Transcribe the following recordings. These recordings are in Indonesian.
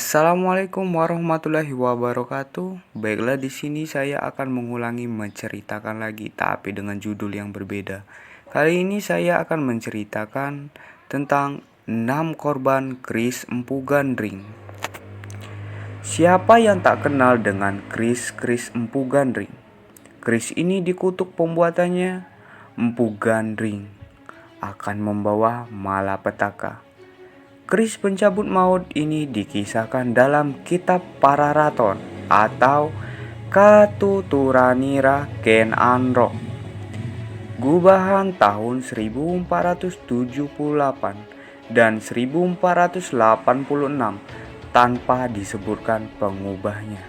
Assalamualaikum warahmatullahi wabarakatuh. Baiklah, di sini saya akan mengulangi menceritakan lagi, tapi dengan judul yang berbeda. Kali ini saya akan menceritakan tentang 6 korban keris Empu Gandring. Siapa yang tak kenal dengan keris Empu Gandring? Keris ini dikutuk pembuatannya. Empu Gandring akan membawa malapetaka. Keris pencabut maut ini dikisahkan dalam kitab Pararaton atau Katuturanira Ken Anrok, gubahan tahun 1478 dan 1486 tanpa disebutkan pengubahnya.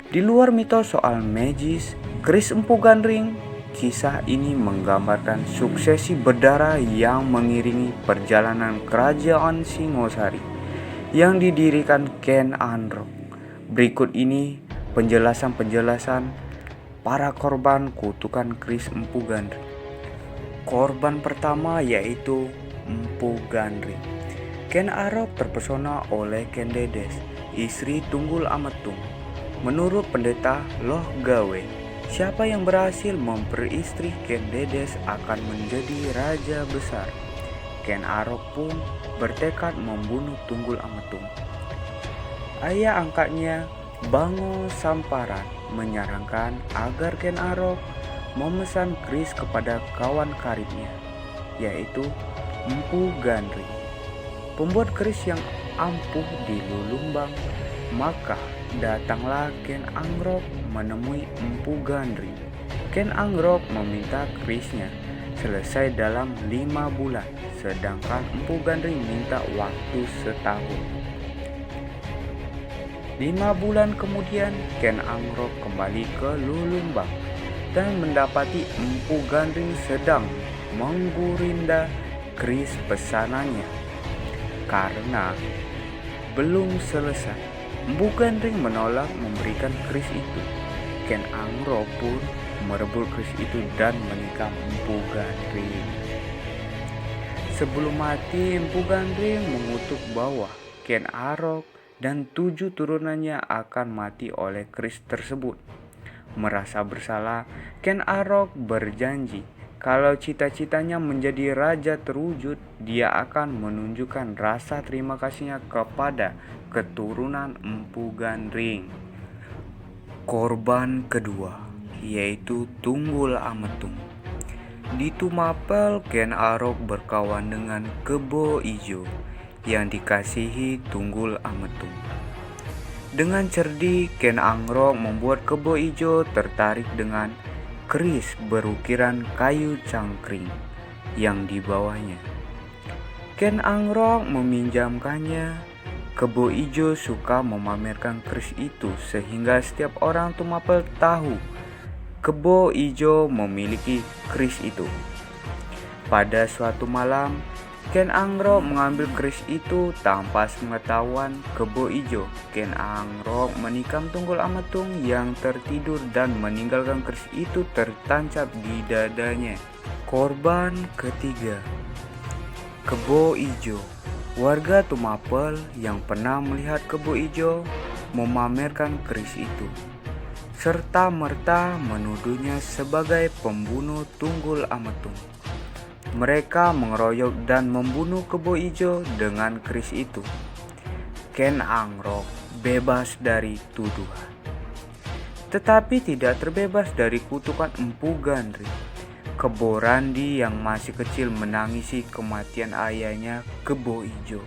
Di luar mitos soal magis, keris Empu Gandring, kisah ini menggambarkan suksesi berdarah yang mengiringi perjalanan kerajaan Singosari yang didirikan Ken Anrok. Berikut ini penjelasan para korban kutukan keris Empu Gandring. Korban pertama yaitu Empu Gandring. Ken Arok terpesona oleh Ken Dedes, istri Tunggul Ametung. Menurut pendeta Loh Gawe, siapa yang berhasil memperistri Ken Dedes akan menjadi raja besar. Ken Arok pun bertekad membunuh Tunggul Ametung. Ayah angkatnya, Bango Samparan, menyarankan agar Ken Arok memesan keris kepada kawan karibnya, yaitu Empu Gandring, pembuat keris yang ampuh di Lulumbang. Maka datanglah Ken Angrok menemui Empu Gandring. Ken Angrok meminta kerisnya selesai dalam 5 bulan, sedangkan Empu Gandring minta waktu setahun. 5 bulan kemudian Ken Angrok kembali ke Lulumbang dan mendapati Empu Gandring sedang menggurinda keris pesanannya. Karena belum selesai, Empu Gandring menolak memberikan keris itu. Ken Angrok pun merebut keris itu dan menikam Empu Gandring. Sebelum mati, Empu Gandring mengutuk bahwa Ken Arok dan 7 turunannya akan mati oleh keris tersebut. Merasa bersalah, Ken Arok berjanji kalau cita-citanya menjadi raja terwujud, dia akan menunjukkan rasa terima kasihnya kepada keturunan Empu Gandring. Korban kedua yaitu Tunggul Ametung. Di Tumapel, Ken Arok berkawan dengan Kebo Ijo yang dikasihi Tunggul Ametung. Dengan cerdik, Ken Angrok membuat Kebo Ijo tertarik dengan keris berukiran kayu cangkring yang dibawanya. Ken Angrok meminjamkannya. Kebo Ijo suka memamerkan keris itu sehingga setiap orang Tumapel tahu Kebo Ijo memiliki keris itu. Pada suatu malam, Ken Angrok mengambil keris itu tanpa sepengetahuan Kebo Ijo. Ken Angrok menikam Tunggul Ametung yang tertidur dan meninggalkan keris itu tertancap di dadanya. Korban ketiga, Kebo Ijo. Warga Tumapel yang pernah melihat Kebo Ijo memamerkan keris itu serta merta menuduhnya sebagai pembunuh Tunggul Ametung. Mereka mengeroyok dan membunuh Kebo Ijo dengan keris itu. Ken Angrok bebas dari tuduhan, tetapi tidak terbebas dari kutukan Empu Gandring. Kebo Randi yang masih kecil menangisi kematian ayahnya Kebo Ijo.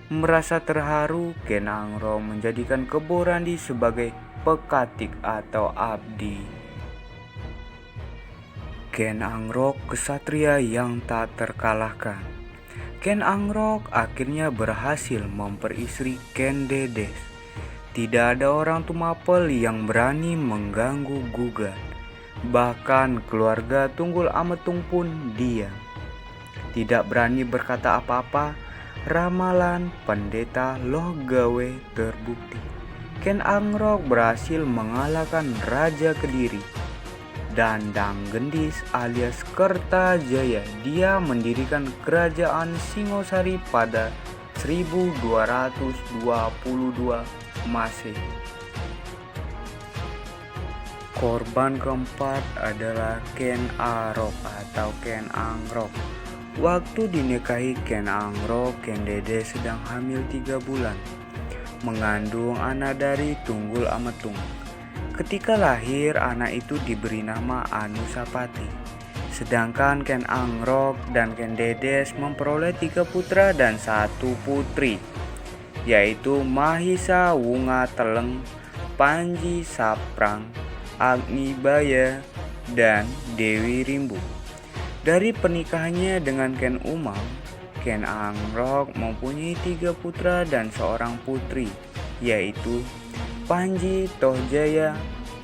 Merasa terharu, Ken Angrok menjadikan Kebo Randi sebagai pekatik atau abdi. Ken Angrok kesatria yang tak terkalahkan. Ken Angrok akhirnya berhasil memperistri Ken Dedes. Tidak ada orang Tumapel yang berani mengganggu gugat. Bahkan keluarga Tunggul Ametung pun diam, tidak berani berkata apa-apa. Ramalan pendeta Loh Gawe terbukti. Ken Angrok berhasil mengalahkan Raja Kediri Dandang Gendis alias Kertajaya. Dia mendirikan kerajaan Singosari pada 1222 Masehi. Korban keempat adalah Ken Arok atau Ken Angrok. Waktu dinikahi Ken Angrok, Ken Dede sedang hamil 3 bulan, mengandung anak dari Tunggul Ametung. Ketika lahir, anak itu diberi nama Anusapati. Sedangkan Ken Angrok dan Ken Dedes memperoleh 3 putra dan 1 putri, yaitu Mahisa Wunga Teleng, Panji Saprang, Agni Baya, dan Dewi Rimbu. Dari pernikahannya dengan Ken Umang, Ken Angrok mempunyai 3 putra dan 1 putri, yaitu Panji Tohjaya,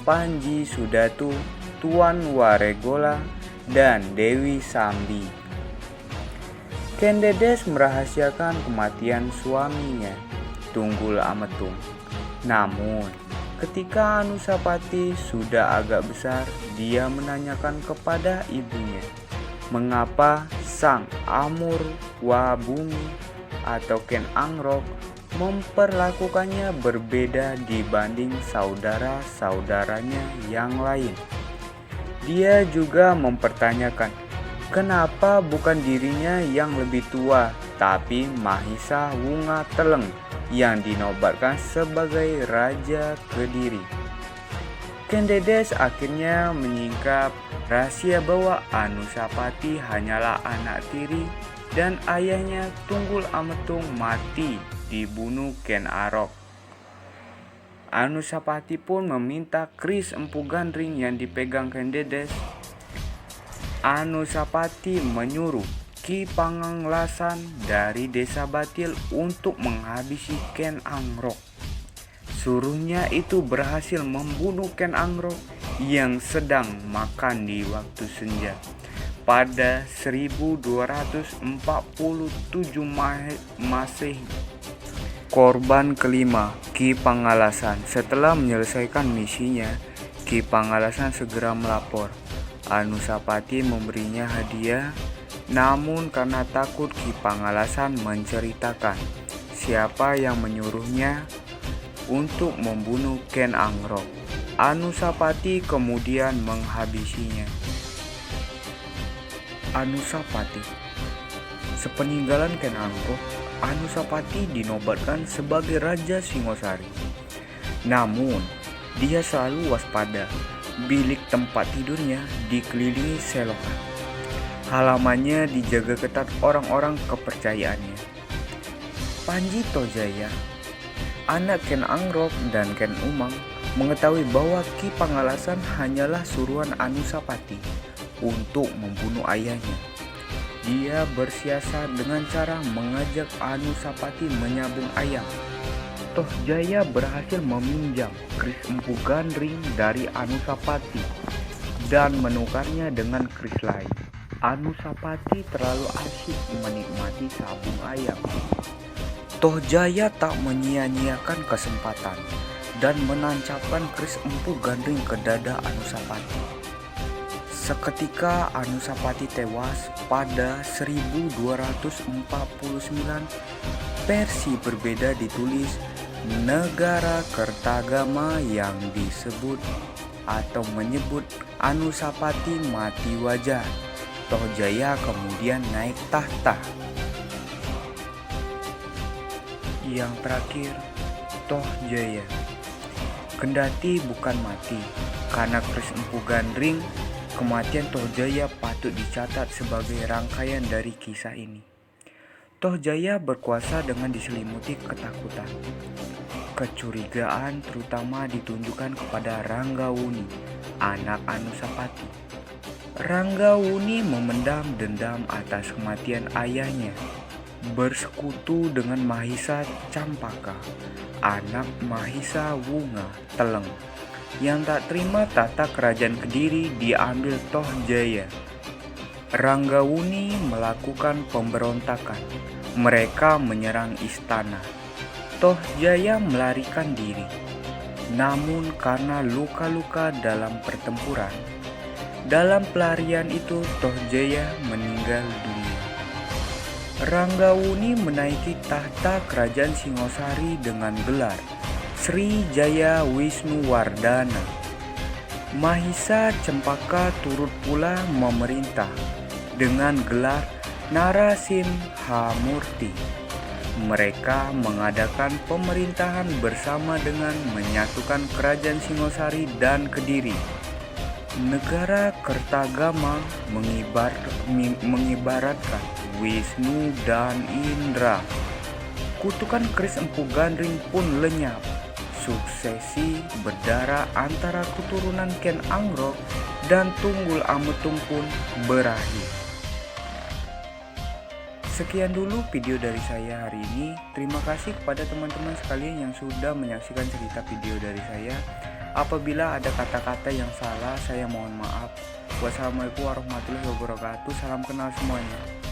Panji Sudatu, Tuan Waregola, dan Dewi Sambi. Ken Dedes merahasiakan kematian suaminya, Tunggul Ametung. Namun, ketika Anusapati sudah agak besar, dia menanyakan kepada ibunya, mengapa sang Amurwabhumi atau Ken Angrok memperlakukannya berbeda dibanding saudara-saudaranya yang lain. Dia juga mempertanyakan, kenapa bukan dirinya yang lebih tua, tapi Mahisa Wunga Teleng yang dinobatkan sebagai Raja Kediri. Ken Dedes akhirnya menyingkap rahasia bahwa Anusapati hanyalah anak tiri dan ayahnya Tunggul Ametung mati dibunuh Ken Arok. Anusapati pun meminta keris Empu Gandring yang dipegang Ken Dedes. Anusapati menyuruh Ki Panganglasan dari Desa Batil untuk menghabisi Ken Angrok. Suruhnya itu berhasil membunuh Ken Angrok yang sedang makan di waktu senja pada 1247 Masehi. Korban kelima, Ki Pangalasan. Setelah menyelesaikan misinya, Ki Pangalasan segera melapor. Anusapati memberinya hadiah, namun karena takut Ki Pangalasan menceritakan siapa yang menyuruhnya untuk membunuh Ken Angrok, Anusapati kemudian menghabisinya. Anusapati. Sepeninggalan Ken Angrok, Anusapati dinobatkan sebagai Raja Singosari. Namun, dia selalu waspada. Bilik tempat tidurnya dikelilingi selokan. Halamannya dijaga ketat orang-orang kepercayaannya. Panji Tojaya, anak Ken Angrok dan Ken Umang, mengetahui bahwa Ki Pangalasan hanyalah suruhan Anusapati untuk membunuh ayahnya. Dia bersiasat dengan cara mengajak Anusapati menyambung ayam. Tohjaya berhasil meminjam keris Empu Gandring dari Anusapati dan menukarnya dengan keris lain. Anusapati terlalu asyik menikmati sabung ayam. Tohjaya tak menyia-nyiakan kesempatan dan menancapkan keris Empu Gandring ke dada Anusapati. Seketika Anusapati tewas pada 1249. Versi berbeda ditulis Negara Kertagama yang disebut atau menyebut Anusapati mati wajar. Tohjaya kemudian naik tahta. Yang terakhir, Tohjaya. Kendati bukan mati karena keris Empu Gandring, kematian Tohjaya patut dicatat sebagai rangkaian dari kisah ini. Tohjaya berkuasa dengan diselimuti ketakutan. Kecurigaan terutama ditunjukkan kepada Ranggawuni, anak Anusapati. Ranggawuni memendam dendam atas kematian ayahnya, bersekutu dengan Mahisa Campaka, anak Mahisa Wunga Teleng, yang tak terima tahta kerajaan Kediri diambil Tohjaya. Ranggawuni melakukan pemberontakan. Mereka menyerang istana. Tohjaya melarikan diri. Namun karena luka-luka dalam pertempuran, dalam pelarian itu Tohjaya meninggal dunia. Ranggawuni menaiki tahta kerajaan Singosari dengan gelar Sri Jaya Wisnuwardana. Mahisa Cempaka turut pula memerintah dengan gelar Narasimhamurti. Mereka mengadakan pemerintahan bersama dengan menyatukan kerajaan Singosari dan Kediri. Negara Kertagama mengibaratkan Wisnu dan Indra. Kutukan keris Empu Gandring pun lenyap. Suksesi berdarah antara keturunan Ken Angrok dan Tunggul Ametung pun berakhir. Sekian dulu video dari saya hari ini. Terima kasih kepada teman-teman sekalian yang sudah menyaksikan cerita video dari saya. Apabila ada kata-kata yang salah, saya mohon maaf. Wassalamualaikum warahmatullahi wabarakatuh. Salam kenal semuanya.